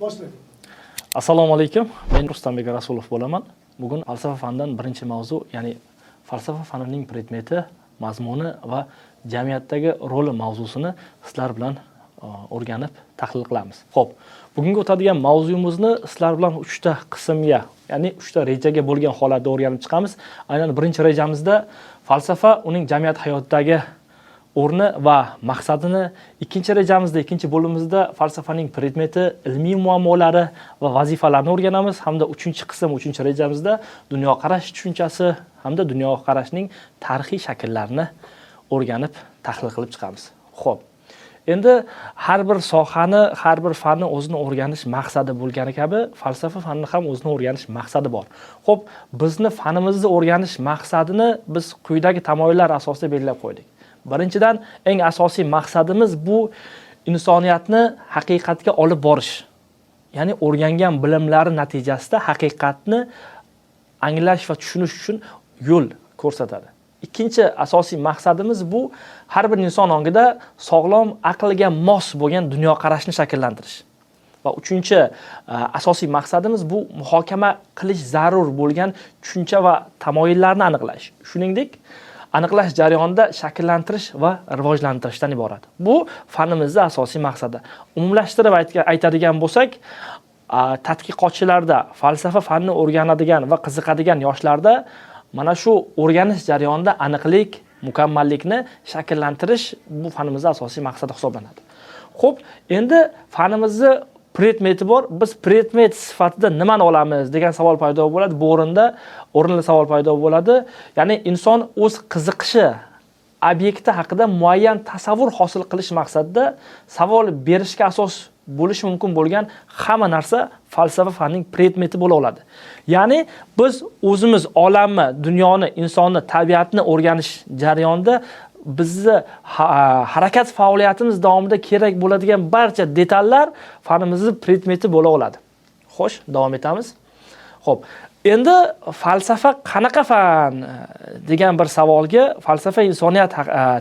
Boshlaydi. Assalomu alaykum. Men Rustambek Rasulov bo'laman. Bugun falsafa fanidan birinchi mavzu, ya'ni falsafa fanining predmeti, mazmuni va jamiyatdagi roli mavzusini sizlar bilan o'rganib, tahlil qilamiz. Xo'p, bugungi o'tadigan mavzuyimizni sizlar bilan 3 ta qismga, ya'ni 3 ta rejaga bo'lgan holatda o'rganib chiqamiz. Aynan birinchi rejamizda falsafa uning jamiyat hayotidagi o'rni va maqsadini, ikkinchi rejamizda, ikkinchi bo'limimizda falsafaning predmeti, ilmiy muammolari va vazifalarini o'rganamiz, hamda uchinchi qism, uchinchi rejamizda dunyoqarash tushunchasi hamda dunyoqarashning tarixiy shakllarini o'rganib, tahlil qilib chiqamiz. Xo'p. Endi har bir sohani, har bir fanni o'zini o'rganish maqsadi bo'lgani kabi, falsafa fanni ham o'zini o'rganish maqsadi bor. Xo'p, bizni fanimizni o'rganish maqsadini biz quyidagi tamoyillar asosida belgilab qo'ydik. Birinchidan, eng asosiy maqsadimiz bu insoniyatni haqiqatga olib borish. Ya'ni o'rgangan bilimlari natijasida haqiqatni anglash va tushunish uchun yo'l ko'rsatadi. Ikkinchi asosiy maqsadimiz bu har bir inson ongida sog'lom, aqlga mos bo'lgan dunyoqarashni shakllantirish. Va uchinchi asosiy maqsadimiz bu muhokama qilish zarur bo'lgan tushuncha va tamoyillarni aniqlash. Shuningdek, aniqlash jarayonida shakllantirish va rivojlantirishdan iborat. Bu fanimizning asosiy maqsadi. Umumlashtirib aytadigan bo'lsak, tadqiqotchilarda, falsafa fanini o'rganadigan va qiziqadigan yoshlarda mana shu o'rganish jarayonida aniqlik, mukammallikni shakllantirish bu fanimizning asosiy maqsadi hisoblanadi. Xo'p, endi fanimizning predmeti bor. Biz predmet sifatida nimani olamiz degan savol paydo bo'ladi. Bu o'rinda o'rinli savol paydo bo'ladi. Ya'ni inson o'z qiziqishi obyekti haqida muayyan tasavvur hosil qilish maqsadida savol berishga asos bo'lishi mumkin bo'lgan hamma narsa falsafa fanining predmeti bo'la oladi. Ya'ni biz o'zimiz olamni, dunyoni, insonni, tabiatni o'rganish jarayonida bizni harakat faoliyatimiz davomida kerak bo'ladigan barcha detallar fanimizning predmeti bo'la oladi. Xo'sh, davom etamiz. Xo'p, endi falsafa qanaqa fan degan bir savolga, falsafa insoniyat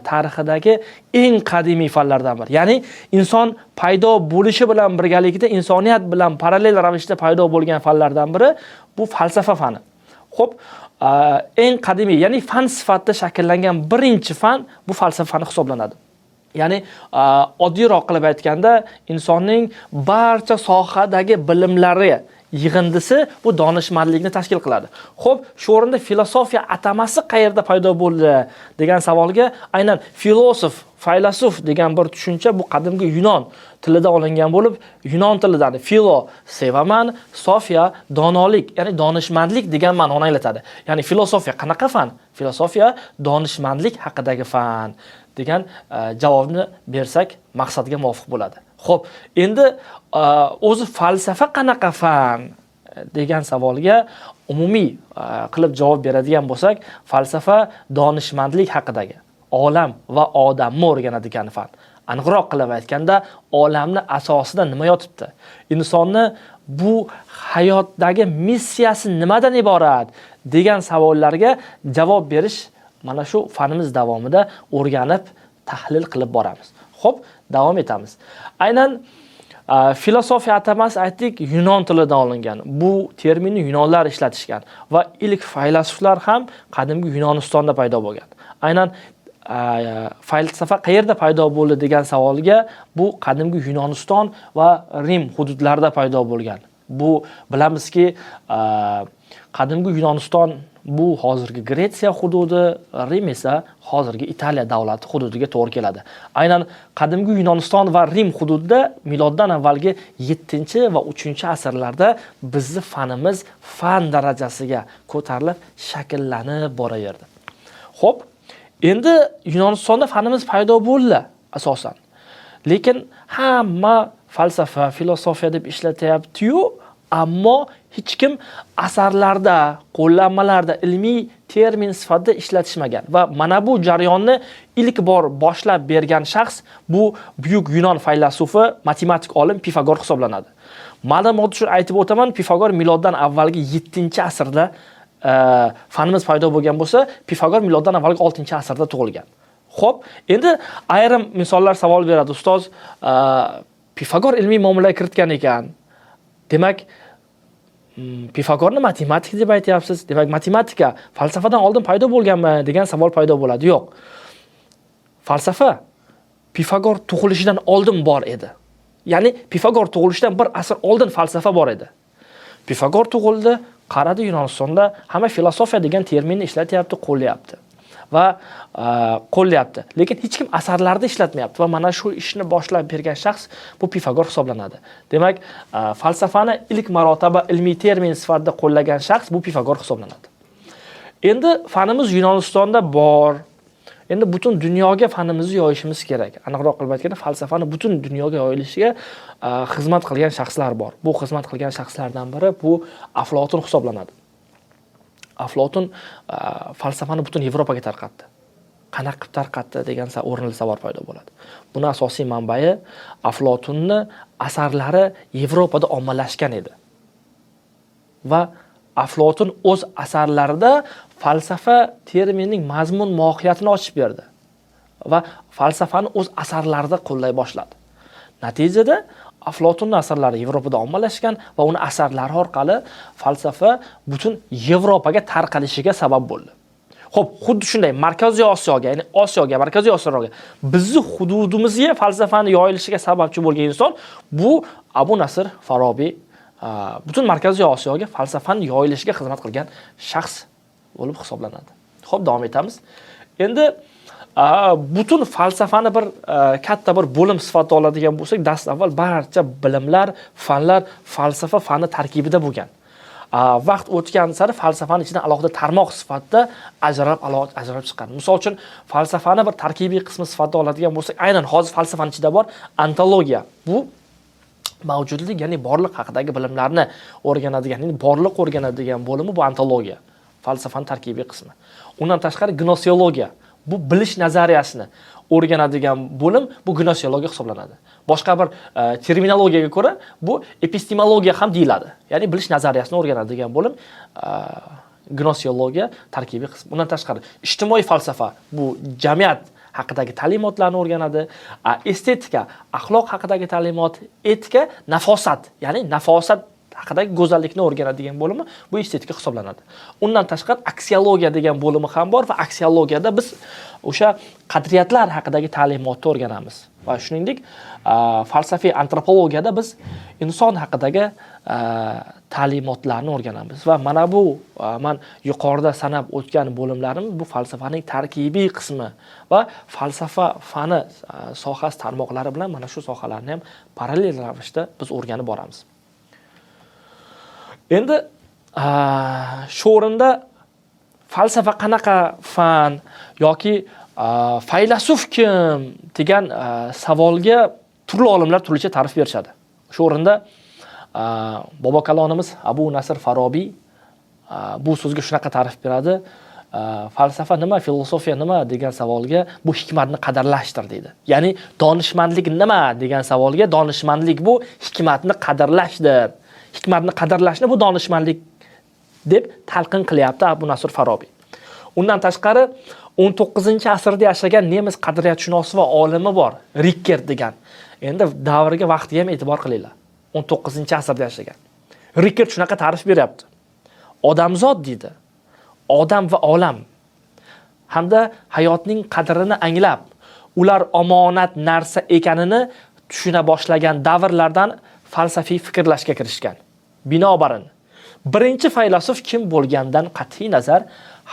tarixidagi eng qadimiy fanlardan biri. Ya'ni inson paydo bo'lishi bilan birgalikda insoniyat bilan parallel ravishda paydo bo'lgan fanlardan biri bu falsafa fani. Xo'p, eng qadimiy, ya'ni fan sifatida shakllangan birinchi fan bu falsafa fani hisoblanadi. Ya'ni oddiyroq qilib aytganda, insonning barcha sohadagi bilimlari yig'indisi bu donishmandlikni tashkil qiladi. Xo'p, shu o'rinda filosofiya atamasi qayerda paydo bo'ldi degan savolga, aynan filosof, faylasuf degan bir tushuncha bu qadimgi Yunon tilidan olingan bo'lib, Yunon tilidan filo sevaman, sofiya donolik, ya'ni donishmandlik degan ma'noni anglatadi. Ya'ni filosofiya qanaqa fan? Filosofiya donishmandlik haqidagi fan degan javobni bersak maqsadga muvofiq bo'ladi. Xo'p, endi o'zi falsafa qanaqa fan degan savolga umumiy qilib javob beradigan bo'lsak, falsafa donishmandlik haqidagi, olam va odamni o'rganadigan fan. Aniqroq qilib aytganda, olamni asosida nima yotibdi? Insonni bu hayotdagi missiyasi nimadan iborat degan savollarga javob berish mana shu fanimiz davomida o'rganib, tahlil qilib boramiz. Xo'p, davom etamiz. Aynan filosofiya atamasi aytdik, Yunon tilidan olingan. Bu terminni yunonlar ishlatishgan va ilk faylasuflar ham qadimgi Yunonistonda paydo bo'lgan. Aynan falsafa qayerda paydo bo'ldi degan savolga, bu qadimgi Yunoniston va Rim hududlarida paydo bo'lgan. Bu bilamizki, qadimgi Yunoniston bu hozirgi Gretsiya hududi, Rim esa hozirgi Italiya davlati hududiga to'g'ri keladi. Aynan qadimgi Yunoniston va Rim hududida miloddan avvalgi 7 va 3-asrlarda bizning fanimiz fan darajasiga ko'tarilib, shakllanib boraverdi. Xo'p, endi Yunonistonda fanimiz paydo bo'ldi asosan. Lekin hamma falsafa, filosofiya deb ishlatyapti-yu, ammo hech kim asarlarda, qo'llanmalarda ilmiy termin sifatida ishlatishmagan va mana bu jarayonni ilk bor boshlab bergan shaxs bu buyuk Yunon faylasufi, matematik olim Pifagor hisoblanadi. Ma'lumot uchun aytib o'taman, Pifagor miloddan avvalgi 7-asrda fanimiz paydo bo'lgan bo'lsa, Pifagor miloddan avvalgi 6-asrda tug'ilgan. Xo'p, endi ayrim misollar savol beradi. Ustoz, Pifagor ilmiy muomalaga kiritgan ekan. Demak, Pifagorni matematik deb aytyapsiz. Demak, matematika falsafadan oldin paydo bo'lganmi degan savol paydo bo'ladi. Yo'q. Falsafa Pifagor tug'ilishidan oldin bor edi. Ya'ni Pifagor tug'ilishidan bir asr oldin falsafa bor edi. Pifagor tug'ildi, qaradi Yunonistonda hamma filosofiya degan terminni ishlatyapti, qo'llayapti. Va qo'llayapti. Lekin hech kim asarlarda ishlatmayapti va mana shu ishni boshlab bergan shaxs bu Pifagor hisoblanadi. Demak, falsafani ilk marotaba ilmiy termin sifatida qo'llagan shaxs bu Pifagor hisoblanadi. Endi fanimiz Yunonistonda bor. Endi butun dunyoga fanimizni yoyishimiz kerak. Aniqroq qilib aytganda, falsafani butun dunyoga yoyilishiga xizmat qilgan shaxslar bor. Bu xizmat qilgan shaxslardan biri bu Aflotun hisoblanadi. Aflotun falsafani butun Yevropaga tarqatdi. Qanaqa qilib tarqatdi degan o'rinli savol paydo bo'ladi. Buni asosiy manbai Aflotunning asarlari Yevropada ommalashgan edi. Va Aflotun o'z asarlarida falsafa terminining mazmun mohiyatini ochib berdi va falsafani o'z asarlarida qo'llay boshladi. Natijada Aflotunning asarlari Yevropada ommalashgan va uning asarlari orqali falsafa butun Yevropaga tarqalishiga sabab bo'ldi. Xo'p, xuddi shunday Markaziy Osiyoga, ya'ni Osiyoga, Markaziy Osiyoga, bizning hududimizga falsafani yoyilishiga sababchi bo'lgan inson bu Abu Nasr Farobiy, butun Markaziy Osiyoga falsafani yoyilishiga xizmat qilgan shaxs bo'lib hisoblanadi. Xo'p, davom etamiz. Endi butun falsafani bir katta bir bo'lim sifatida oladigan bo'lsak, dastavval barcha bilimlar, fanlar falsafa fani tarkibida bo'lgan. Vaqt o'tgan sari falsafani ichidan alohida tarmoq sifatida ajralib chiqqan. Misol uchun, falsafani bir tarkibiy qismi sifatida oladigan bo'lsak, aynan hozir falsafaning ichida bor ontologiya. Bu mavjudlik, ya'ni borliq haqidagi bilimlarni o'rganadigan, ya'ni borliq o'rganadigan bo'limi bu ontologiya. Falsafaning tarkibiy qismi. Undan tashqari gnosiyologiya, bu bilish nazariyasini o'rganadigan bo'lim bu gnosiyologiya hisoblanadi. Boshqa bir terminologiyaga ko'ra bu epistemologiya ham deyiladi. Ya'ni bilish nazariyasini o'rganadigan bo'lim gnosiyologiya tarkibiy qismi. Undan tashqari ijtimoiy falsafa bu jamiyat haqidagi ta'limotlarni o'rganadi. Estetika, axloq haqidagi ta'limot, etika, nafosat, ya'ni nafosat haqidagi go'zallikni o'rganadigan bo'limi bu estetika hisoblanadi. Undan tashqari aksiologiya degan bo'limi ham bor va aksiologiyada biz o'sha qadriyatlar haqidagi ta'limotni o'rganamiz. Va shuningdek, falsafiy antropologiyada biz inson haqidagi ta'limotlarni o'rganamiz. Va mana bu men yuqorida sanab o'tgan bo'limlarim bu falsafaning tarkibiy qismi va falsafa fani sohasi tarmoqlari bilan mana shu sohalarni ham parallel ravishda biz o'rganib boramiz. Endi shu o'rinda falsafa qanaqa fan yoki faylasuf kim degan savolga turli olimlar turlicha ta'rif berishadi. Shu o'rinda bobokalonimiz Abu Nasr Farobiy bu so'zga shunaqa ta'rif beradi. Falsafa nima, filosofiya nima degan savolga bu hikmatni qadrlashdir deydi. Ya'ni donishmandlik nima degan savolga donishmandlik bu hikmatni qadrlashdir. Hikmatni qadrlashni bu donishmandlik deb talqin qilyapti Abu Nasr Farobiy. Undan tashqari 19-asrda yashagan nemis qadriyatshunosi va olimi bor, Rickert degan. Endi davriga vaqtiga ham e'tibor qilinglar. 19-asrda yashagan. Rickert shunaqa ta'rif beryapti. Odamzod deydi, odam va olam hamda hayotning qadrini anglab, ular omonat narsa ekanini tushuna boshlagan davrlardan falsafiy fikrlashga kirishgan. Binobarin, birinchi faylasuf kim bo'lgandan qat'iy nazar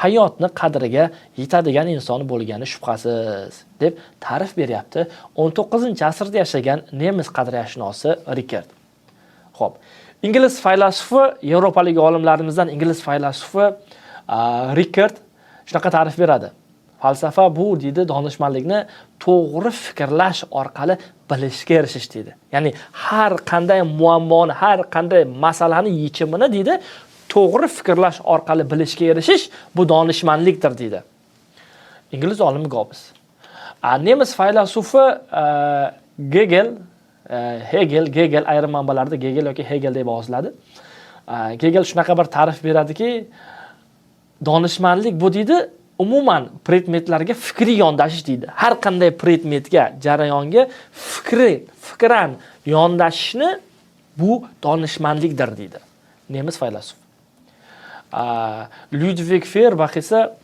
hayotni qadriga yetadigan inson bo'lgani shubhasiz deb ta'rif beryapti 19-asrda yashagan nemis qadriyatshunosi Rickert. Xo'p, ingliz faylasufi, yevropalik olimlarimizdan ingliz faylasufi Rickert shunaqa ta'rif beradi. Falsafa bu deydi donishmandlikni to'g'ri fikrlash orqali bilishga erishish deydi. Ya'ni har qanday muammoni, har qanday masalani yechimini deydi to'g'ri fikrlash orqali bilishga erishish bu donishmandlikdir deydi. Ingliz olimi Gobbs. Nemis faylasufi Hegel ayrim manbalarda Hegel yoki Hegel deb yoziladi. Hegel shunaqa bir ta'rif beradiki, donishmandlik bu deydi umuman predmetlarga fikriy yondashish deydi. Har qanday predmetga, jarayonga fikran yondashishni Bu donishmandlikdir deydi nemis faylasuf. Ludwig Feuerbach esa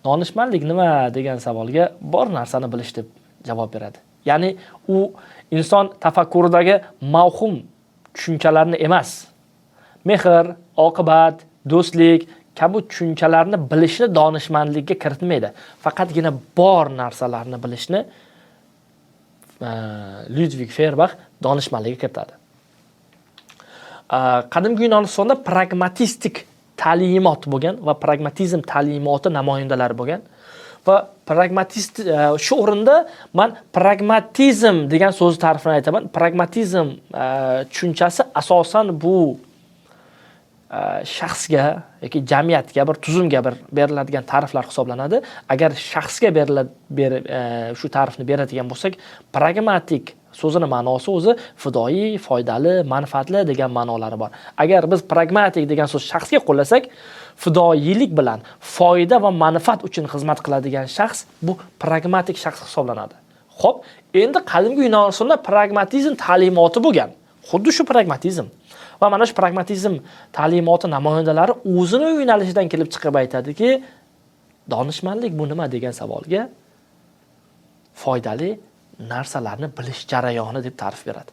donishmandlik nima degan savolga bor narsani bilish deb javob beradi. Ya'ni u inson tafakkuridagi mavhum tushunchalarni emas, mehr, oqibat, do'stlik kabi tushunchalarni bilishni donishmandlikka kiritmaydi. Faqatgina bor narsalarni bilishni Ludwig Feuerbach donishmandlikka kiritadi. Qadimgi Yunonistonda pragmatistik ta'limot bo'lgan va pragmatizm ta'limoti namoyandalari bo'lgan va pragmatist shu o'rinda men pragmatizm degan so'z ta'rifini aytaman. Pragmatizm tushunchasi asosan bu shaxsga yoki jamiyatga bir tuzumga beriladigan ta'riflar hisoblanadi. Agar shaxsga shu ta'rifni beradigan bo'lsak, pragmatik so'zining ma'nosi o'zi fidoyi, foydali, manfaatli degan ma'nolari bor. Agar biz pragmatik degan so'z shaxsga qo'llasak, fidoyilik bilan foyda va manfaat uchun xizmat qiladigan shaxs bu pragmatik shaxs hisoblanadi. Xo'p, endi qadimgi Yunonistonda pragmatizm ta'limoti bo'lgan. Xuddi shu pragmatizm. Va mana shu pragmatizm ta'limoti namoyandalari o'zini yo'nalishidan kelib chiqib aytadiki, donishmandlik bu nima degan savolga foydali narsalarni bilish jarayoni deb ta'rif beradi.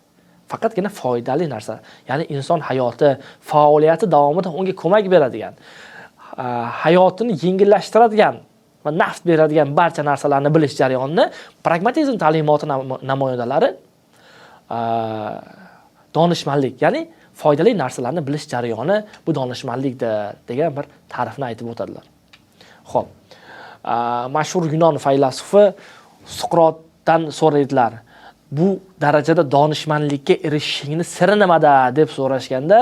Faqatgina foydali narsa, ya'ni inson hayoti, faoliyati davomida unga ko'mak beradigan, hayotini yengillashtiradigan va naf beradigan barcha narsalarni bilish jarayonini pragmatizm ta'limoti namoyandalari donishmandlik, ya'ni foydali narsalarni bilish jarayoni bu donishmandlikdir degan bir ta'rifni aytib o'tadilar. Xo'p, mashhur Yunon faylasufi Suqrotdan so'raydilar. Bu darajada donishmandlikka erishishingni siri nimada deb so'rashganda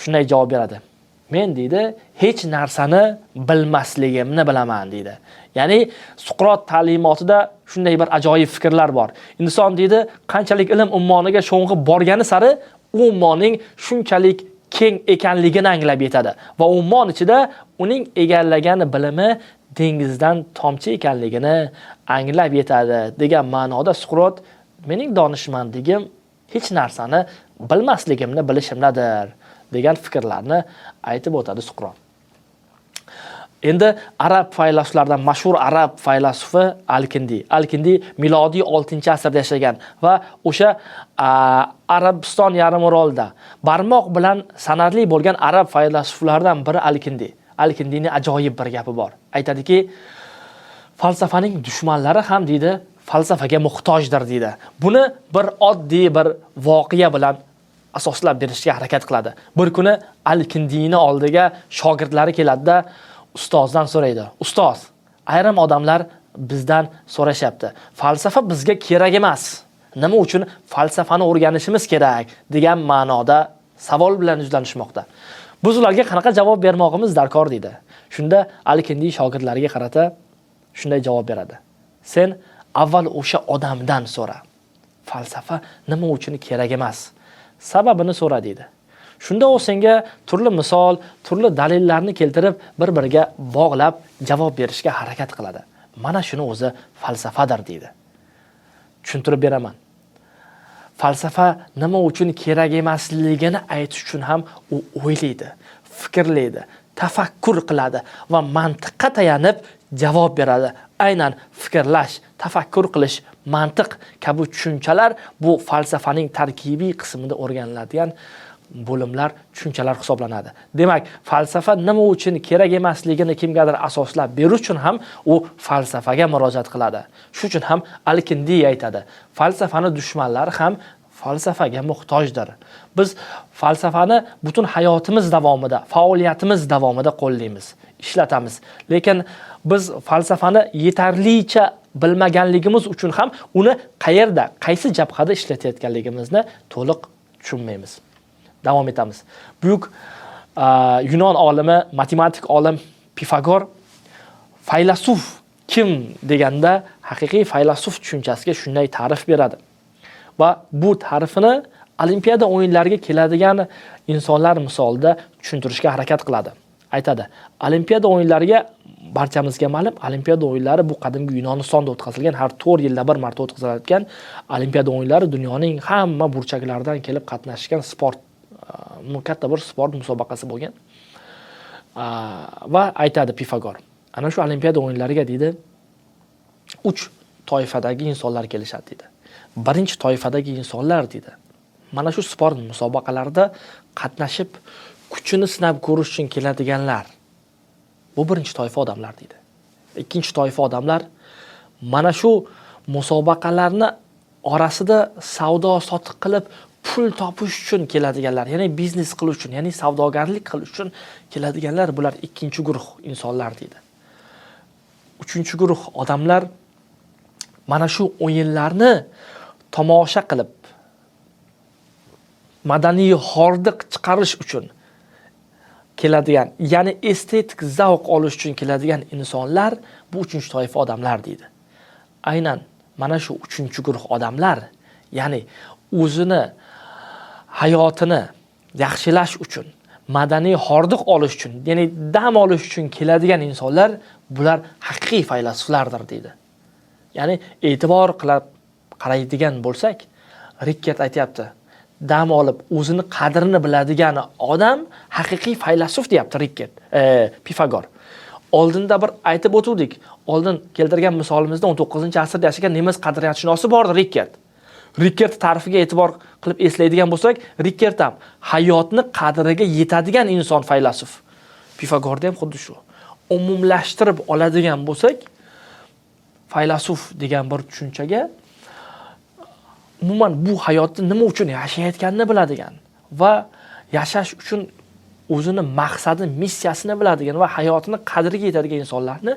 shunday javob beradi. Men deydi, hech narsani bilmasligimni bilaman deydi. Ya'ni Suqrot ta'limotida shunday bir ajoyib fikrlar bor. Inson deydi, qanchalik ilm ummoniga sho'ng'ib borgani sari ummonning shunchalik keng ekanligini anglab yetadi va ummon ichida uning egallagan bilimi dengizdan tomchi ekanligini anglab yetadi degan ma'noda Suqrot mening donishmandligim hech narsani bilmasligimni bilishimdadir degan fikrlarni aytib o'tadi Suqrot. Endi arab faylasuflaridan mashhur arab faylasufi Al-Kindi milodiy 6-asrda yashagan va o'sha Arabiston yarimorolida barmoq bilan sanarli bo'lgan arab faylasuflaridan biri Al-Kindi. Al-Kindining ajoyib bir gapi bor. Aytadiki, falsafaning dushmanlari ham deydi, falsafaga muhtojdir deydi. Buni bir oddiy bir voqea bilan asoslab berishga harakat qiladi. Bir kuni Al-Kindini oldiga shogirdlari keladida ustozdan so'raydi. Ustoz, ayrim odamlar bizdan so'rashyapti. Falsafa bizga kerak emas. Nima uchun falsafani o'rganishimiz kerak degan ma'noda savol bilan yuzlanishmoqda. Biz ularga qanaqa javob bermoqimiz darkor deydi. Shunda Al-Kindi shogirdlariga qarata shunday javob beradi. Sen avval o'sha odamdan so'ra. Falsafa nima uchun kerak emas? Sababini so'ra deydi. Shunda u senga turli misol, turli dalillarni keltirib, bir-biriga bog'lab javob berishga harakat qiladi. Mana shuni o'zi falsafadir deydi. Tushuntirib beraman. Falsafa nima uchun kerak emasligini aytish uchun ham u o'ylaydi, fikrlaydi, tafakkur qiladi va mantiqqa tayanib javob beradi. Aynan fikrlash, tafakkur qilish, mantiq kabi tushunchalar bu falsafaning tarkibiy qismida o'rganiladigan bo'limlar, tushunchalar hisoblanadi. Demak, falsafa nima uchun kerak emasligini kimgadir asoslab berish uchun ham u falsafaga murojaat qiladi. Shuning uchun ham Al-Kindi aytadi, falsafani dushmanlari ham falsafaga muhtojdir. Biz falsafani butun hayotimiz davomida, faoliyatimiz davomida qo'llaymiz, ishlatamiz. Lekin biz falsafani yetarlicha bilmaganligimiz uchun ham uni qayerda, qaysi jabhada ishlatayotganligimizni to'liq tushunmaymiz. Davom etamiz. Buyuk Yunon olimi, matematik olim Pifagor faylasuf kim deganda haqiqiy faylasuf tushunchasiga shunday ta'rif beradi. Va bu ta'rifini Olimpiada o'yinlariga keladigan insonlar misolida tushuntirishga harakat qiladi. Aytadi, Olimpiada o'yinlariga barchamizga ma'lum, Olimpiada o'yinlari bu qadimgi Yunonistonda o'tkazilgan, har 4 yilda bir marta o'tkaziladigan Olimpiada o'yinlari dunyoning hamma burchaklaridan kelib qatnashgan sport, katta bir sport musobaqasi bo'lgan. Va aytadi Pifagor, ana shu Olimpiada o'yinlariga deydi 3 toifadagi insonlar kelishadi deydi. Birinchi toifadagi insonlar deydi, mana shu sport musobaqalarida qatnashib kuchini sinab ko'rish uchun keladiganlar. Bu birinchi toifa odamlar deydi. Ikkinchi toifa odamlar mana shu musobaqalarni orasida savdo sotiq qilib pul topish uchun keladiganlar, ya'ni biznes qilish uchun, ya'ni savdogarlik qilish uchun keladiganlar, bular ikkinchi guruh insonlar deydi. Uchinchi guruh odamlar mana shu o'yinlarni tomosha qilib madaniy hordiq chiqarish uchun keladigan, ya'ni estetik zavq olish uchun keladigan insonlar, bu uchinchi toifa odamlar deydi. Aynan mana shu uchinchi guruh odamlar, ya'ni o'zini hayotini yaxshilash uchun, madaniy hordiq olish uchun, ya'ni dam olish uchun keladigan insonlar, bular haqiqiy faylasuflardir deydi. Ya'ni e'tibor qilib qaraydigan bo'lsak, Rickert aytayapti, dam olib o'zini qadrini biladigan odam haqiqiy faylasuf deyapti Rickert, Pifagor. Oldinda bir aytib o'tuvdik. Oldin keltirgan misolimizda 19-asrda yashagan nemis qadriyatshunosi bordi Rickert. Rickert ta'rifiga e'tibor qilib eslaydigan bo'lsak, Rickert ham hayotni qadriga yetadigan inson faylasuf. Pifagorda ham xuddi shu. Umumlashtirib oladigan bo'lsak, faylasuf degan bir tushunchaga umuman bu hayotni nima uchun yashayotganini biladigan va yashash uchun o'zini maqsadi, missiyasini biladigan va hayotini qadriga yetadigan insonlarni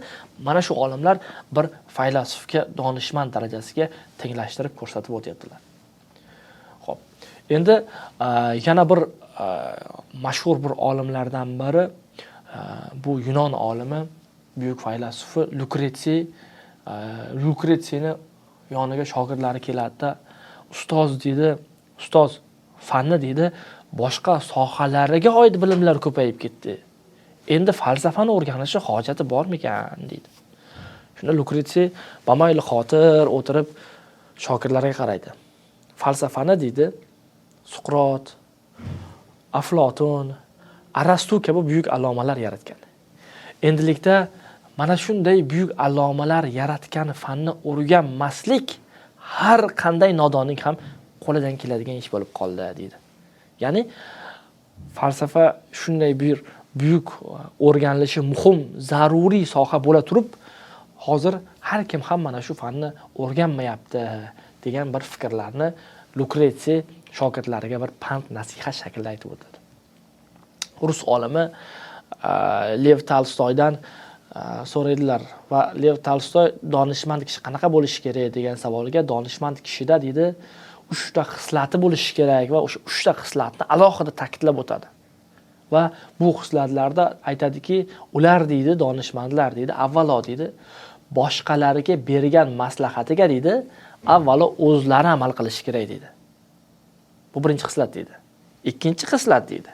mana shu olimlar bir faylasufga, donishmand darajasiga tenglashtirib ko'rsatib o'tyaptilar. Xo'p, endi yana bir mashhur bir olimlardan biri, bu Yunon olimi, buyuk faylasufi Lukretsiyni yoniga shogirdlari keladi-da, ustoz deydi, ustoz fanni deydi, boshqa sohalariga oid bilimlar ko'payib ketdi. Endi falsafani o'rganishi hojati bormikan deydi. Shunda Lukretsiy bamayli xotir o'tirib shogirdlariga qaraydi. Falsafani deydi, Suqrot, Aflotun, Arastu kabi buyuk allomalar yaratgan. Endilikda mana shunday buyuk allomalar yaratgan fanni o'rganmaslik har qanday nodonning ham qo'lidan keladigan ish bo'lib qoldi deydi. Ya'ni falsafa shunday bir buyuk o'rganilishi muhim, zaruriy soha bo'la turib, hozir har kim ham mana shu fanni o'rganmayapti degan bir fikrlarni Lukretsiy shogirdlariga bir pand nasihat shaklida aytib o'tadi. Rus olimi Lev Tolstoydan so'raydilar va Lev Tolstoy donishmand kishi qanaqa bo'lishi kerak degan savolga, donishmand kishida deydi 3 ta xislati bo'lishi kerak va o'sha 3 ta xislatni alohida ta'kidlab o'tadi. Va bu xislatlarda aytadiki, ular deydi, donishmandlar deydi, avvalo deydi, boshqalarga bergan maslahatiga deydi, avvalo o'zlari amal qilishi kerak deydi. Bu birinchi xislat deydi. Ikkinchi xislat deydi,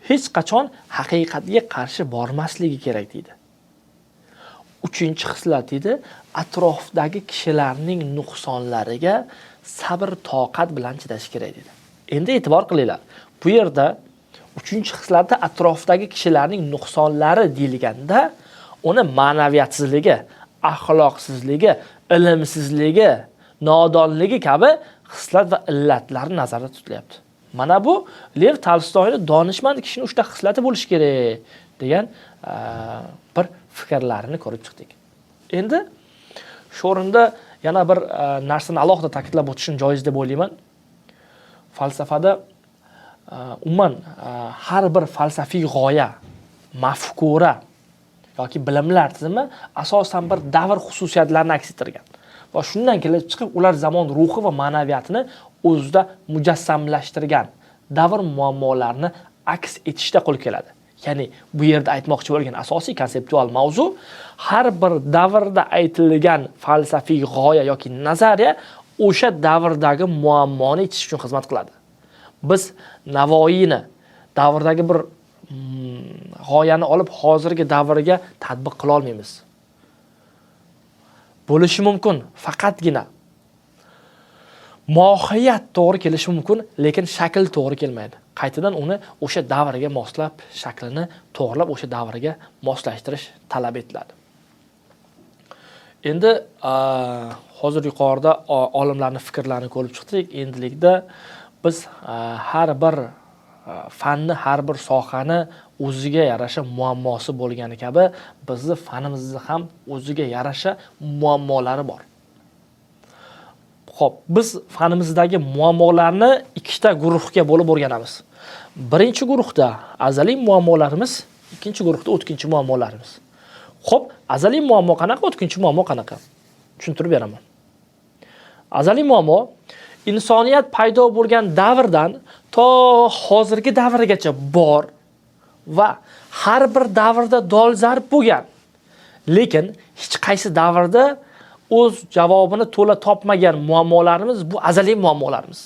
hech qachon haqiqatga qarshi bormasligi kerak deydi. Uchinchi xislat deydi, atrofdagi kishilarning nuqsonlariga sabr, toqat bilan chidash kerak deydi. Endi e'tibor qilinglar. Bu yerda uchinchi xislatda atrofdagi kishilarning nuqsonlari deyilganda, uni ma'naviyatsizligi, axloqsizligi, ilmsizligi, nodonligi kabi xislat va illatlar nazarda tutilyapti. Mana bu Lev Tolstoyning donishmand kishining 3 ta xislati bo'lishi kerak degan bir fikrlarini ko'rib chiqdik. Endi shu o'rinda yana bir narsani alohida ta'kidlab o'tishim joiz deb o'ylayman. Falsafada umuman har bir falsafiy g'oya, mafkura yoki bilimlar tizimi asosan bir davr xususiyatlarini aks ettirgan. Va shundan kelib chiqib, ular zamon ruhi va ma'naviyatini o'zida mujassamlashtirgan, davr muammolarini aks etishda qo'l keladi. Ya'ni bu yerda aytmoqchi bo'lgan asosiy konseptual mavzu, har bir davrda aytilgan falsafiy g'oya yoki nazariya o'sha davrdagi muammoni yechish uchun xizmat qiladi. Biz Navoiyni davrdagi bir g'oyani olib hozirgi davrga tatbiq qila olmaymiz. Bo'lishi mumkin, faqatgina mohiyat to'g'ri kelishi mumkin, lekin shakl to'g'ri kelmaydi. Qaytadan uni o'sha davrga moslab, shaklini to'g'rilab o'sha davrga moslashtirish talab etiladi. Endi hozir yuqorida olimlarning fikrlarini ko'rib chiqdik. Endilikda biz har bir fanni, har bir sohani o'ziga yarasha muammosi bo'lgani kabi, bizning fanimizda ham o'ziga yarasha muammolari bor. Xo'p, biz fanimizdagi muammolarni ikkita guruhga bo'lib o'rganamiz. Birinchi guruhda azaliy muammolarimiz, ikkinchi guruhda o'tkinchi muammolarimiz. Xo'p, azaliy muammo qanaqa, o'tkinchi muammo qanaqa? Tushuntirib beraman. Azaliy muammo insoniyat paydo bo'lgan davrdan to hozirgi davrgacha bor va har bir davrda dolzarb bo'lgan. Lekin hech qaysi davrda o'z javobini to'la topmagan muammolarimiz bu azaliy muammolarimiz.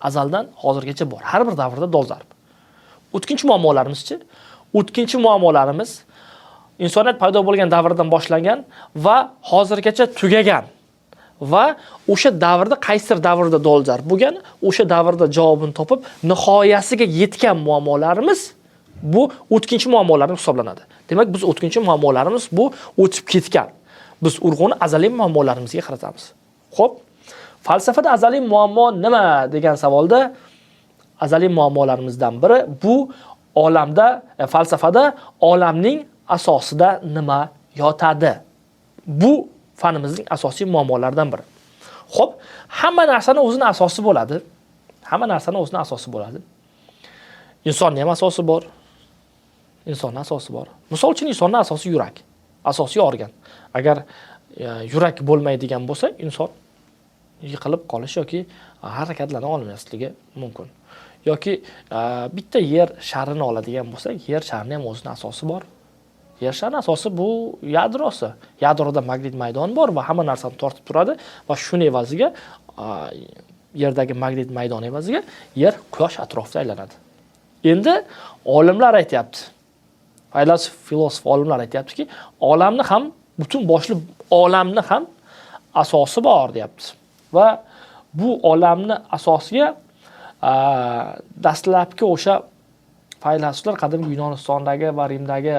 Azaldan hozirgacha bor. Har bir davrda dolzarb. O'tkinchi muammolarimiz-chi? O'tkinchi muammolarimiz insoniyat paydo bo'lgan davrdan boshlangan va hozirgacha tugagan va o'sha davrda qaysidir davrda dolzarb bo'lgan, o'sha davrda javobini topib nihoyasiga yetgan muammolarimiz bu o'tkinchi muammolarimiz hisoblanadi. Demak, biz o'tkinchi muammolarimiz bu o'tib ketgan. Biz urg'uni azaliy muammolarimizga qaratamiz. Xo'p, falsafada azaliy muammo nima degan savolda azaliy muammolarimizdan biri bu olamda, falsafada olamning asosida nima yotadi? Bu fanimizning asosiy muammolaridan biri. Xo'p, hamma narsani o'zining asosi bo'ladi. Hamma narsani o'zining asosi bo'ladi. Insonning ham asosi bor. Insonning asosi bor. Misol uchun insonning asosi yurak, asosiy organ. Agar yurak bo'lmaydigan bo'lsa, inson yiqilib qolish yoki harakatlana olmasligi mumkin. Yoki bitta yer sharini oladigan bo'lsak, yer sharining ham o'zining asosi bor. Yer sharining asosi bu yadrosi. Yadroda magnit maydon bor va hamma narsani tortib turadi va shuni evaziga yerdagi magnit maydon evaziga yer quyosh atrofida aylanadi. Endi olimlar aytayapti. Faylasuf, filosof olimlar aytayaptiki, olamni ham butun boshli olamni ham asosi bor deyapti. Va bu olamni asosiga dastlabki o'sha faylasuflar, qadimgi Yunonistondagi va Rimdagi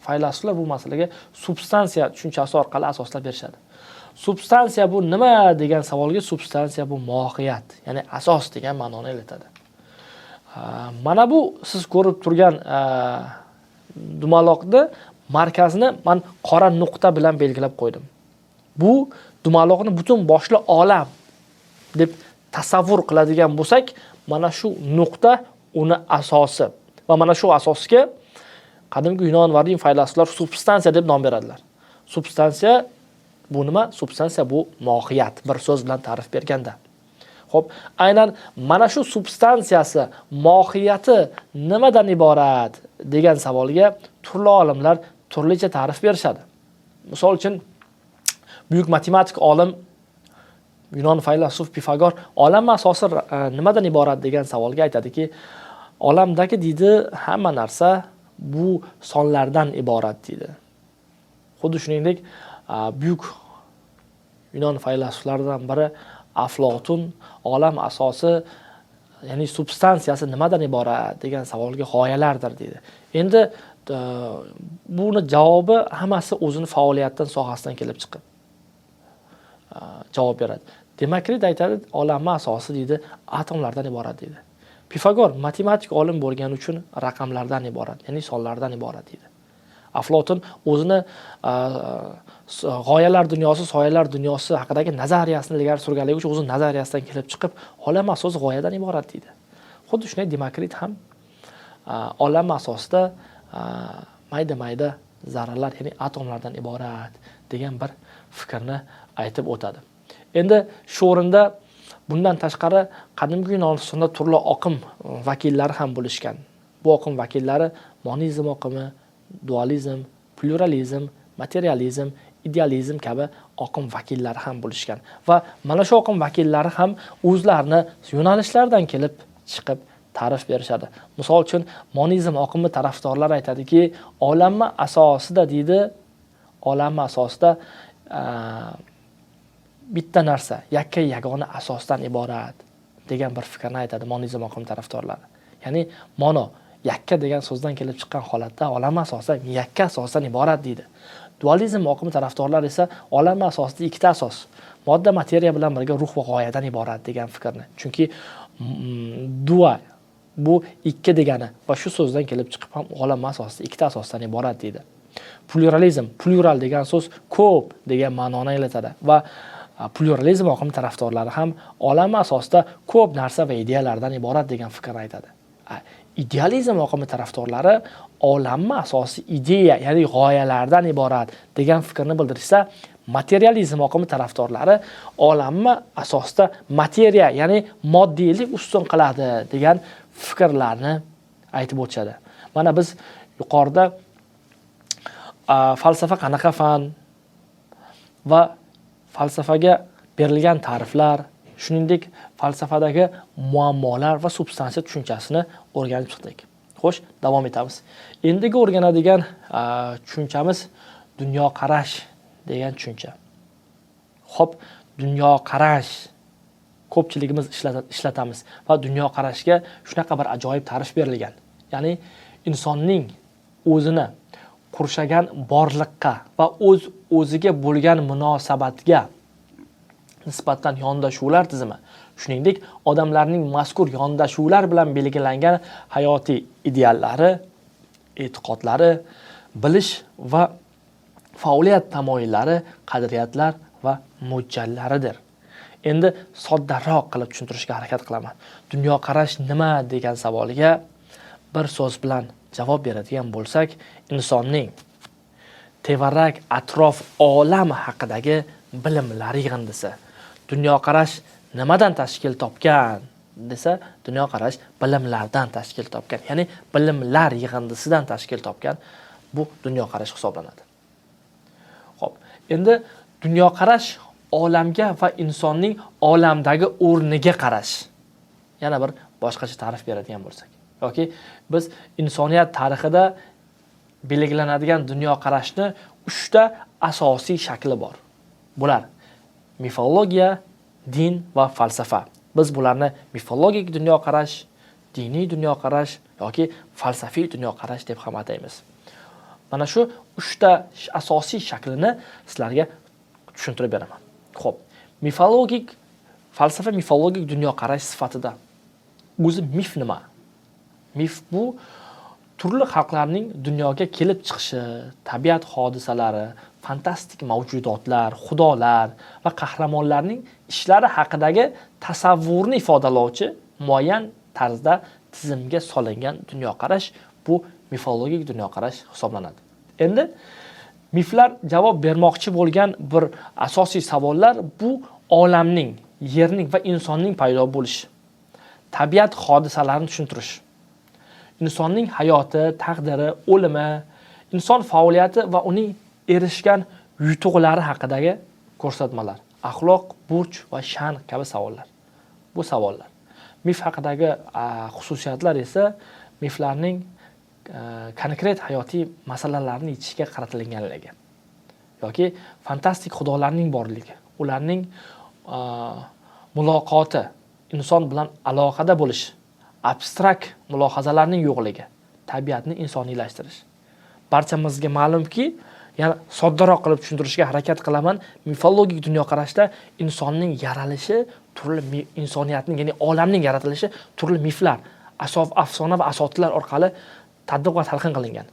faylasuflar bu masalaga substansiya tushunchasi orqali asoslab berishadi. Substansiya bu nima degan savolga substansiya bu mohiyat, ya'ni asos degan ma'noni anglatadi. Mana bu siz ko'rib turgan dumaloqni markazini men qora nuqta bilan belgilab qo'ydim. Bu dumaloqni butun boshli olam deb tasavvur qiladigan bo'lsak, mana shu nuqta uni asosi va mana shu asosga qadimgi Yunon va Rim faylasuflar substansiya deb nom beradilar. Substansiya bu nima? Substansiya bu mohiyat, bir so'z bilan ta'rif berganda. Xo'p, aynan mana shu substansiyasi, mohiyati nimadan iborat degan savolga turli olimlar turlicha ta'rif berishadi. Misol uchun buyuk matematik olim Yunon faylasuf Pifagor olam asosi nimadan iborat degan savolga aytadiki, olamdagi deydi hamma narsa bu sonlardan iborat deydi. Xuddi shuningdek buyuk Yunon faylasuflaridan biri Aflotun olam asosi, ya'ni substansiyasi nimadan iborat degan savolga g'oyalardir deydi. Endi buni javobi hammasi o'zini faoliyatdan sohasidan kelib chiqib javob beradi. Demokrit aytadi, olamning asosi deydi atomlardan iborat deydi. Pifagor matematik olim bo'lgani uchun raqamlardan iborat, ya'ni sonlardan iborat deydi. Aflotun o'zini g'oyalar dunyosi, soyalar dunyosi haqidagi nazariyasini ilgari surganligi uchun o'zining nazariyasidan kelib chiqib, olam asosi g'oyadan iborat deydi. Xuddi shunday Demokrit ham olam asosida mayda-mayda zarralar, ya'ni atomlardan iborat degan bir fikrni aytib o'tadi. Endi shu o'rinda bundan tashqari qadimgi Yunonistonda turli oqim vakillari ham bo'lishgan. Bu oqim vakillari monizm oqimi, dualizm, pluralizm, materializm, idealizm kabi oqim vakillari ham bo'lishgan. Va mana shu oqim vakillari ham o'zlarini yo'nalishlaridan kelib chiqib ta'rif berishadi. Misol uchun, monizm oqimi tarafdorlari aytadiki, olamma asosida deydi, olamma asosida bitta narsa, yagona asosdan iborat degan bir fikrni aytadi monizm oqimi tarafdorlari. Ya'ni mono yakka degan so'zdan kelib chiqqan holatda olam asosida yakka asosdan iborat deydi. Dualizm oqimi tarafdorlari esa olam asosida ikkita asos, modda materiya bilan birga ruh va g'oyadan iborat degan fikrni. Chunki dua bu ikki degani va shu so'zdan kelib chiqib ham olam asosida ikkita asosdan iborat deydi. Pluralizm, plural degan so'z ko'p degan ma'noni anglatadi va pluralizm oqimi tarafdorlari ham olam asosida ko'p narsa va ideyalardan iborat degan fikrni aytadi. Idealizm oqimi tarafdorlari olamma asosiy ideya, ya'ni g'oyalardan iborat degan fikrni bildirsa, materializm oqimi tarafdorlari olamma asosida materiya, ya'ni moddiylik ustun qiladi degan fikrlarni aytib o'tishadi. Mana biz yuqorida falsafa qanaqa fan va falsafaga berilgan ta'riflar, shuningdek falsafadagi muammolar va substansiya tushunchasini o'rganib chiqdik. Xo'sh, davom etamiz. Endigi o'rganadigan tushunchamiz dunyoqarash degan tushuncha. Xo'p, dunyoqarash ko'pchiligimiz ishlatamiz va dunyoqarashga shunaqa bir ajoyib ta'rif berilgan. Ya'ni insonning o'zini qurshagan borliqqa va o'ziga bo'lgan munosabatga nisbatan yondashuvlar tizimi, shuningdek odamlarning mazkur yondashuvlar bilan belgilangan hayotiy ideallari, e'tiqodlari, bilish va faoliyat tamoyillari, qadriyatlar va mo'ljallaridir. Endi soddaroq qilib tushuntirishga harakat qilaman. Dunyoqarash nima degan savoliga bir so'z bilan javob beradigan bo'lsak, insonning tevarak atrof olam haqidagi bilimlar yig'indisi. Dunyoqarash nimadan tashkil topgan desa, dunyoqarash bilimlardan tashkil topgan. Ya'ni bilimlar yig'indisidan tashkil topgan bu dunyoqarash hisoblanadi. Xo'p, endi dunyoqarash olamga va insonning olamdagi o'rniga qarash. Yana bir boshqacha ta'rif beradigan bo'lsak, yoki biz insoniyat tarixida belgilanadigan dunyoqarashni 3 ta asosiy shakli bor. Bular mifologiya, din va falsafa. Biz bularni mifologik dunyoqarash, diniy dunyoqarash yoki falsafiy dunyoqarash deb ham ataymiz. Mana shu 3 ta asosiy shaklini sizlarga tushuntirib beraman. Xo'p, falsafa mifologik dunyoqarash sifatida o'zi mif nima? Mif bu turli xalqlarning dunyoga kelib chiqishi, tabiat hodisalari, fantastik mavjudotlar, xudolar va qahramonlarning ishlari haqidagi tasavvurni ifodalovchi muayyan tarzda tizimga solingan dunyoqarash bu mifologik dunyoqarash hisoblanadi. Endi miflar javob bermoqchi bo'lgan bir asosiy savollar bu olamning, yerning va insonning paydo bo'lishi, tabiat hodisalarini tushuntirish, insonning hayoti, taqdiri, o'limi, inson faoliyati va uning erishgan yutuqlari haqidagi ko'rsatmalar, axloq, burch va sha'an kabi savollar. Bu savollar. Mif haqidagi xususiyatlar esa miflarning konkret hayotiy masalalarni yechishga qaratilganligi yoki fantastik xudolarning borligi, ularning muloqoti, inson bilan aloqada bo'lish, abstrakt mulohazalarning yo'qligi, tabiatni insoniylashtirish. Barchamizga ma'lumki, yana soddaroq qilib tushuntirishga harakat qilaman. Mifologik dunyoqarashda insonning yaralishi, turli insoniyatning, ya'ni olamning yaratilishi turli miflar, afsona va asotirlar orqali tadbiq va talqin qilingan.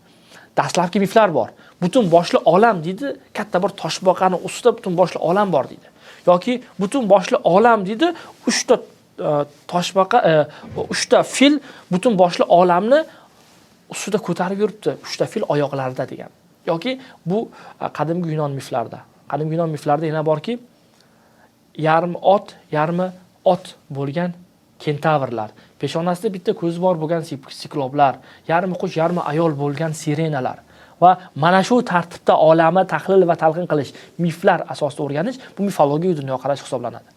Dastlabki miflar bor. Butun boshli olam deydi, katta bir toshbaqani ustida butun boshli olam bor deydi. Yoki butun boshli olam deydi, 3 ta toshbaqa, 3 ta fil butun boshli olamni ustida ko'tarib yuribdi, 3 ta fil oyoqlarida degan. Yoki bu qadimgi Yunon miflarida. Qadimgi Yunon miflarida yana borki, yarmi ot bo'lgan kentavrlar, peshonasida bitta ko'zi bor bo'lgan sikloplar, yarmi qush, yarmi ayol bo'lgan sirenalar va mana shu tartibda olamni tahlil va talqin qilish, miflar asosida o'rganish bu mifologik dunyoqarash hisoblanadi.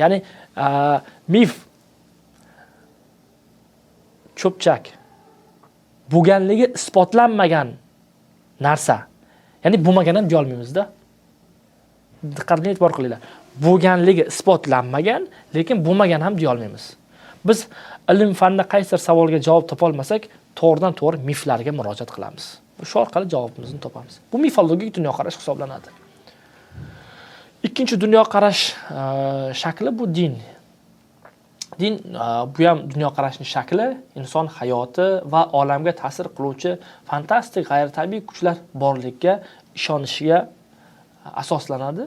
Ya'ni mif cho'pchak, bo'lganligi isbotlanmagan narsa. Ya'ni bo'lmagan ham deya olmaymizda. Diqqat bilan e'tibor qilinglar. Bo'lganligi isbotlanmagan, lekin bo'lmagan ham deya olmaymiz. Biz ilm fanida qaysidir savolga javob topa olmasak, to'g'ridan-to'g'ri miflarga murojaat qilamiz. Shu orqali javobimizni topamiz. Bu mifologik dunyoqarash hisoblanadi. Ikkinchi dunyoqarash shakli bu din. Din bu ham dunyoqarashning shakli, inson hayoti va olamga ta'sir qiluvchi fantastik g'ayritabiiy kuchlar borligiga ishonishiga asoslanadi.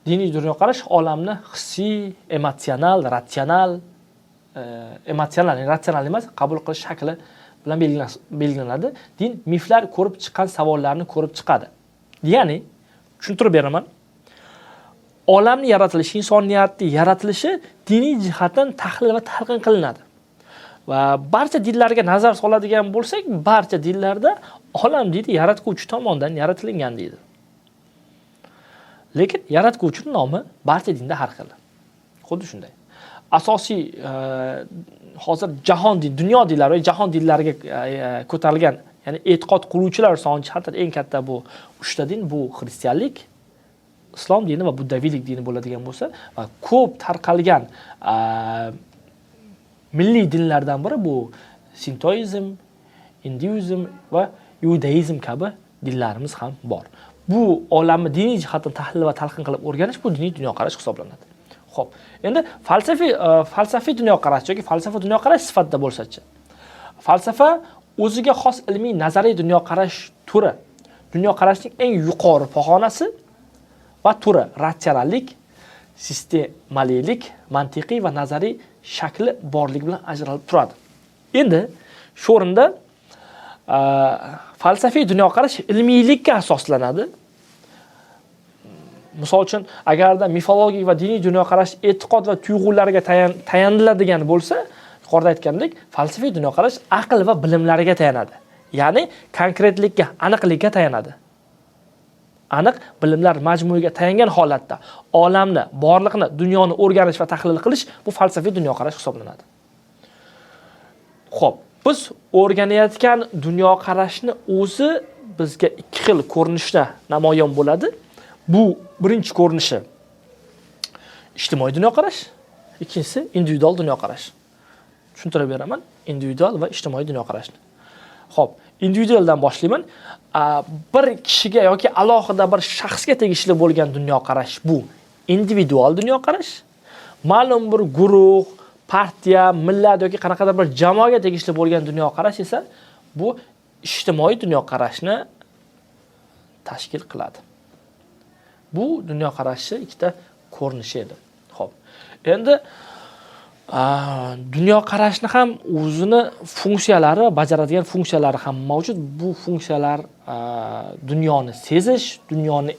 Diniy dunyoqarash olamni hissiy, emotsional, ratsional emas, qabul qilish shakli bilan belgilanadi. Din miflar ko'rib chiqqan savollarni ko'rib chiqadi. Ya'ni, tushuntirib beraman. Olamning yaratilishi, insoniyatning yaratilishi diniy jihatdan tahlil va talqin qilinadi. Va barcha dinlarga nazar soladigan bo'lsak, barcha dinlarda olam deydi yaratuvchi tomonidan yaratilgan deydi. Lekin yaratuvchining nomi barcha dinda har xil. Xuddi shunday. Asosiy hozir jahon din, dunyo dinlari va jahon dinlariga ko'tarilgan, ya'ni e'tiqod qiluvchilar soni jihatdan eng katta bu 3 ta din, bu xristianlik, islom dini va buddaviylik dini bo'ladigan bo'lsa, va ko'p tarqalgan milliy dinlardan biri bu sintoizm, hinduizm va iudaizm kabi dinlarimiz ham bor. Bu olamni diniy jihatdan tahlil va talqin qilib o'rganish bu diniy dunyoqarash hisoblanadi. Xo'p, endi falsafiy dunyoqarash yoki falsafa dunyoqarash sifatida bo'lsa-chi. Falsafa o'ziga xos ilmiy nazariy dunyoqarash turi. Dunyoqarashning eng yuqori pog'onasi va turi ratsionallik, sistemalilik, mantiqiy va nazariy shakli borligi bilan ajralib turadi. Endi shu o'rinda falsafiy dunyoqarash ilmiylikka asoslanadi. Misol uchun, agarda mifologik va diniy dunyoqarash e'tiqod va tuyg'ularga tayaniladigan bo'lsa, yuqorida aytgandek, falsafiy dunyoqarash aql va bilimlariga tayanadi. Ya'ni konkretlikka, aniqlikka tayanadi. Aniq bilimlar majmuiga tayangan holatda olamni, borliqni, dunyoni o'rganish va tahlil qilish bu falsafiy dunyoqarash hisoblanadi. Xo'p, biz o'rganayotgan dunyoqarashni o'zi bizga ikki xil ko'rinishda namoyon bo'ladi. Bu birinchi ko'rinishi ijtimoiy dunyoqarash, ikkinchisi individual dunyoqarash. Tushuntirib beraman, individual va ijtimoiy dunyoqarashni. Xo'p, individualdan boshlayman. Bir kishiga yoki alohida bir shaxsga tegishli bo'lgan dunyoqarash bu individual dunyoqarash. Ma'lum bir guruh, partiya, millat yoki qanaqadir bir jamoaga tegishli bo'lgan dunyoqarash esa bu ijtimoiy dunyoqarashni tashkil qiladi. Bu dunyoqarashning ikkita ko'rinishi edi. Xo'p. Endi dunyoqarashni ham o'zini funksiyalari, bajaradigan funksiyalari ham mavjud. Bu funksiyalar dunyoni sezish, dunyoni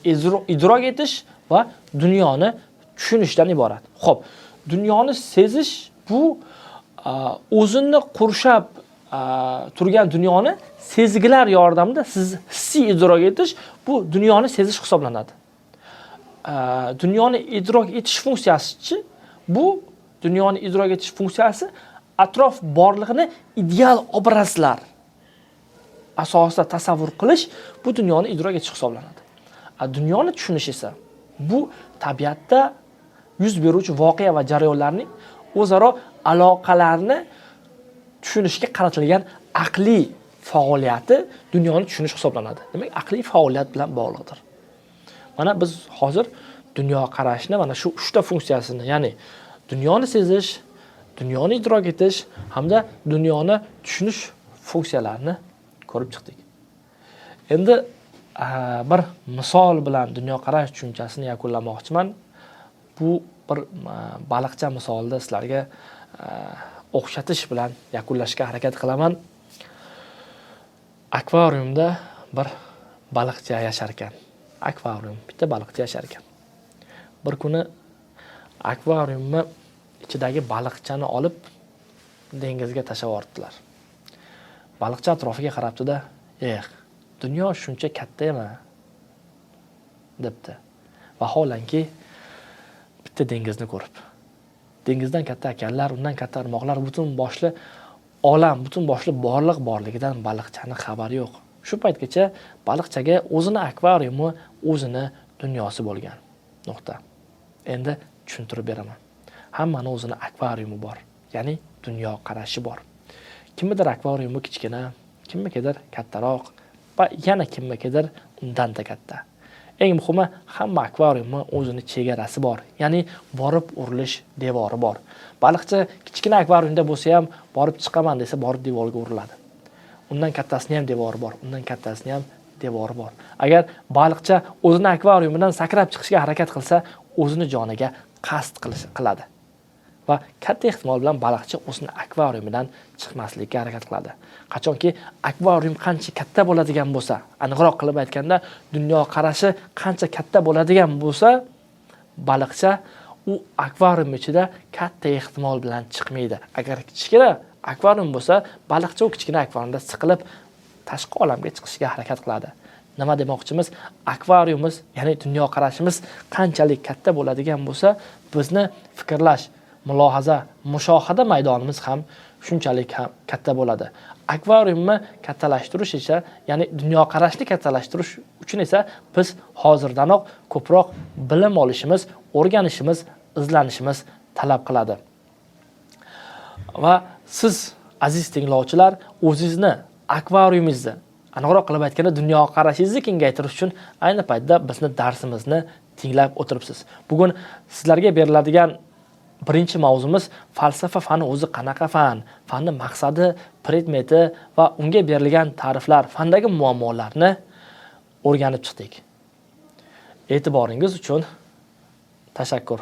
idrok etish va dunyoni tushunishdan iborat. Xo'p, dunyoni sezish bu o'zini qurshab turgan dunyoni sezgilar yordamida siz hissiy idrok etish, bu dunyoni sezish hisoblanadi. Dunyoni idrok etish funksiyasi bu dunyoni idrok etish funksiyasi atrof borlig'ini ideal obrazlar asosida tasavvur qilish bu dunyoni idrok etish hisoblanadi. Dunyoni tushunish esa bu tabiatda yuz beruvchi voqea va jarayonlarning o'zaro aloqalarini tushunishga qaratilgan aqliy faoliyati dunyoni tushunish hisoblanadi. Demak, aqliy faoliyat bilan bog'liqdir. Mana biz hozir dunyoqarashni mana shu 3 ta funksiyasini, ya'ni dunyoni sezish, dunyoni idrok etish hamda dunyoni tushunish funksiyalarini ko'rib chiqdik. Endi bir misol bilan dunyoqarash tushunchasini yakunlamoqchiman. Bu bir baliqcha misolida sizlarga o'xshatish bilan yakunlashga harakat qilaman. Akvariumda bir baliqcha yashar ekan. Akvarium, bitta baliqcha yashar ekan. Bir kuni akvariumni ichidagi baliqchani olib dengizga tashlab yubordilar. Baliqcha atrofiga qarabdi-da, dunyo shuncha katta ema debdi. Vaholanki bitta dengizni ko'rib. Dengizdan katta okeanlar, undan katta irmoqlar, butun boshli olam, butun boshli borliq borligidan baliqchani xabari yo'q. Shu paytgacha baliqchaga o'zini akvariumi, o'zini dunyosi bo'lgan. Nuqta. Endi tushuntirib beraman. Hammani o'zini akvariumi bor, ya'ni dunyo qarashi bor. Kimnidir akvariumi kichkina, kimnikidir kattaroq va yana kimnikidir undan-da katta. Eng muhimi, hamma akvariumi o'zini chegarasi bor, ya'ni borib urilish devori bor. Baliqcha kichkina akvariumda bo'lsa ham borib chiqaman desa, borib devorga uriladi. Undan kattasini ham devori bor, undan kattasini ham devori bor. Agar baliqcha o'zini akvariumidan sakrab chiqishga harakat qilsa, o'zini joniga qasd qiladi. Va katta ehtimol bilan baliqcha o'zini akvariumidan chiqmaslikka harakat qiladi. Qachonki akvarium qancha katta bo'ladigan bo'lsa, aniqroq qilib aytganda, dunyo qarashi qancha katta bo'ladigan bo'lsa, baliqcha u akvarium ichida katta ehtimol bilan chiqmaydi. Agar kichkina akvarium bo'lsa, baliqcha u kichkina akvariumda siqilib tashqi olamga chiqishga harakat qiladi. Nima demoqchimiz? Akvariumimiz, ya'ni dunyo qarashimiz qanchalik katta bo'ladigan bo'lsa, bizni fikrlash, mulohaza, mushohada maydonimiz ham shunchalik ham katta bo'ladi. Akvariumni kattalashtirish esa, ya'ni dunyo qarashni kattalashtirish uchun esa biz hozirdanoq ko'proq bilim olishimiz, o'rganishimiz, izlanishimiz talab qiladi. Va siz aziz tinglovchilar, o'zingizni akvariumingizni, aniqroq qilib aytganda dunyo qarashingizni kengaytirish uchun ayni paytda bizni darsimizni tinglab o'tiribsiz. Bugun sizlarga beriladigan birinchi mavzumiz falsafa fani o'zi qanaqa fan, fanning maqsadi, predmeti va unga berilgan ta'riflar, fandagi muammolarni o'rganib chiqdik. E'tiboringiz uchun tashakkur.